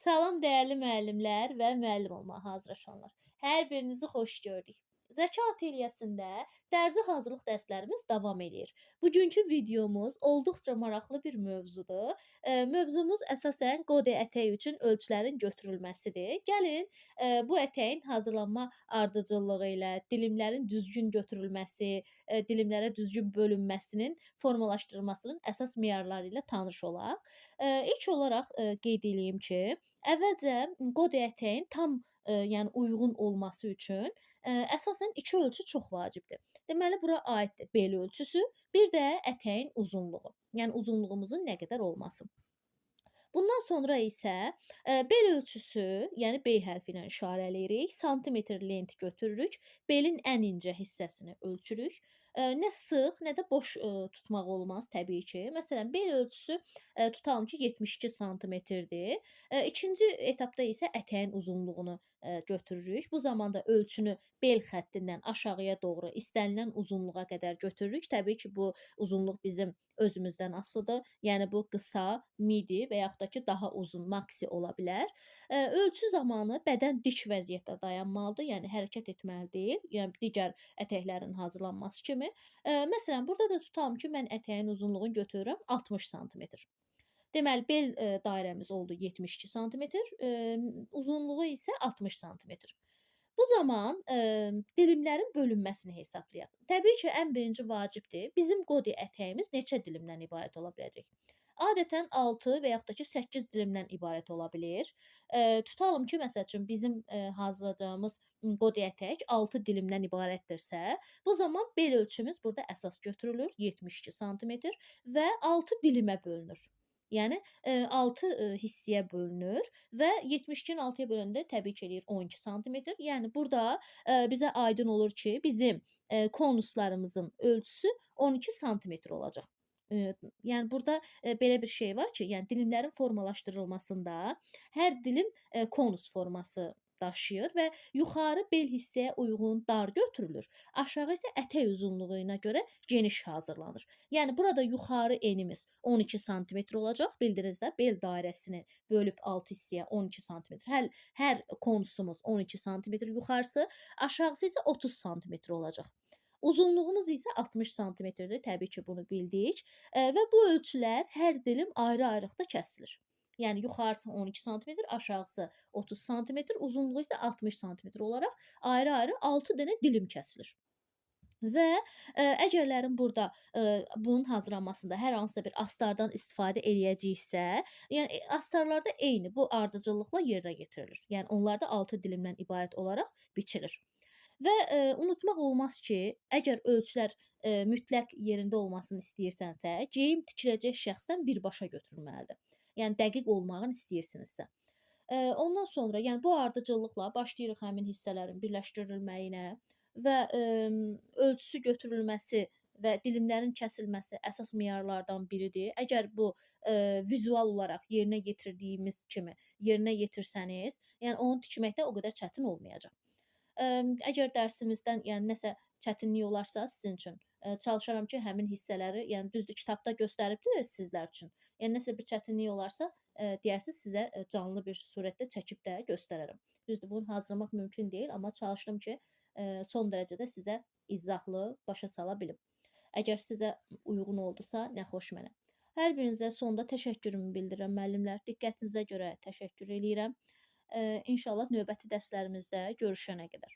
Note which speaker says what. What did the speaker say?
Speaker 1: Salam dəyərli müəllimlər və müəllim olmağa hazırlaşanlar. Hər birinizi xoş gördük. Zəka atölyəsində dərzi hazırlıq dərslərimiz davam eləyir. Bugünkü videomuz olduqca maraqlı bir mövzudur. Mövzumuz əsasən qodi ətəyi üçün ölçülərin götürülməsidir. Gəlin, bu ətəyin hazırlanma ardıcıllığı ilə dilimlərin düzgün götürülməsi, dilimlərə düzgün bölünməsinin formalaşdırılmasının əsas meyarları ilə tanış olaq. İlk olaraq qeyd eləyim ki, əvvəlcə qodi ətəyin tam yəni uyğun olması üçün əsasən 2 ölçü çox vacibdir. Deməli bura aiddir bel ölçüsü, bir də ətəyin uzunluğu. Yəni uzunluğumuzun nə qədər olması. Bundan sonra isə bel ölçüsü, yəni B hərfi ilə işarə eləyirik. Santimetr lent götürürük. Belin ən incə hissəsini ölçürük. Nə sıx, nə də boş tutmaq olmaz təbii ki. Məsələn, bel ölçüsü tutalım ki 72 santimetrdir. İkinci etapda isə ətəyin uzunluğunu götürürük. Bu zamanda ölçünü bel xəttindən aşağıya doğru istənilən uzunluğa qədər götürürük. Təbii ki, bu uzunluq bizim özümüzdən asılıdır. Yəni bu qısa, midi və yaxud da ki daha uzun maksi ola bilər. Ölçü zamanı bədən dik vəziyyətdə dayanmalıdır, yəni hərəkət etməli deyil. Yəni digər ətəklərin hazırlanması kimi. Məsələn, burada da tutalım ki, mən ətəyin uzunluğunu götürürəm 60 santimetr. Deməli, bel dairəmiz oldu 72 santimetr, uzunluğu isə 60 santimetr. Bu zaman dilimlərin bölünməsini hesablayaq. Təbii ki, ən birinci vacibdir. Bizim qodi ətəyimiz neçə dilimdən ibarət ola biləcək? Adətən 6 və yaxud da ki 8 dilimdən ibarət ola bilir. Tutalım ki, məsəl üçün bizim hazırlayacağımız qodi ətək 6 dilimdən ibarətdirsə, bu zaman bel ölçümüz burada əsas götürülür 72 santimetr və 6 dilimə bölünür. Yəni 6 hissəyə bölünür və 72-ni 6-ya böləndə təbii ki eləyir 12 santimetr. Yəni burada bizə aydın olur ki, bizim konuslarımızın ölçüsü 12 santimetr olacaq. Yəni burada belə bir şey var ki, yəni dilimlərin formalaşdırılmasında hər dilim konus forması daşıyır və yuxarı bel hissəyə uyğun dar götürülür. Aşağı isə ətək uzunluğuna görə geniş hazırlanır. Yəni burada yuxarı enimiz 12 santimetr olacaq. Bildiniz də bel dairəsini bölüb 6 hissəyə 12 santimetr. Hər konusumuz 12 santimetr yuxarısı, aşağısı isə 30 santimetr olacaq. Uzunluğumuz isə 60 santimetrdir. Təbii ki, bunu bildik. Və bu ölçülər hər dilim ayrı-ayrılıqda kəsilir. Yəni yuxarısı 12 santimetr, aşağısı 30 santimetr, uzunluğu isə 60 santimetr olaraq ayrı-ayrı 6 dənə dilim kəsilir. Və əgərlərin burada bunun hazırlanmasında hər hansısa bir astardan istifadə eləyəcəksə, yəni astarlarda eyni bu ardıcıllıqla yerinə yetirilir. Yəni onlar da 6 dilimdən ibarət olaraq biçilir. Və unutmaq olmaz ki, əgər ölçülər mütləq yerində olmasını istəyirsənsə, geyim tikiləcək şəxsdən birbaşa götürülməlidir. Yəni dəqiq olmağını istəyirsinizsə. Ondan sonra, yəni bu ardıcıllıqla başlayırıq həmin hissələrin birləşdirilməyinə və ölçüsü götürülməsi və dilimlərin kəsilməsi əsas meyarlardan biridir. Əgər bu vizual olaraq yerinə yetirdiyimiz kimi yerinə yetirsəniz, yəni onu tikməkdə o qədər çətin olmayacaq. Əgər dərsimizdən yəni nəsə çətinlik olarsa sizin üçün çalışaram ki, həmin hissələri, yəni düzdür kitabda göstəribdir sizlər üçün. Yəni nəsə bir çətinlik olarsa, deyərsiniz sizə canlı bir surətdə çəkib də göstərərəm. Düzdür, bunu hazırlamaq mümkün deyil, amma çalışdım ki, son dərəcədə sizə izahlı başa sala bilim. Əgər sizə uyğun oldusa, nə xoş mənə. Hər birinizə sonda təşəkkürümü bildirirəm müəllimlər. Diqqətinizə görə təşəkkür eləyirəm. İnşallah növbəti dərslərimizdə görüşənə qədər.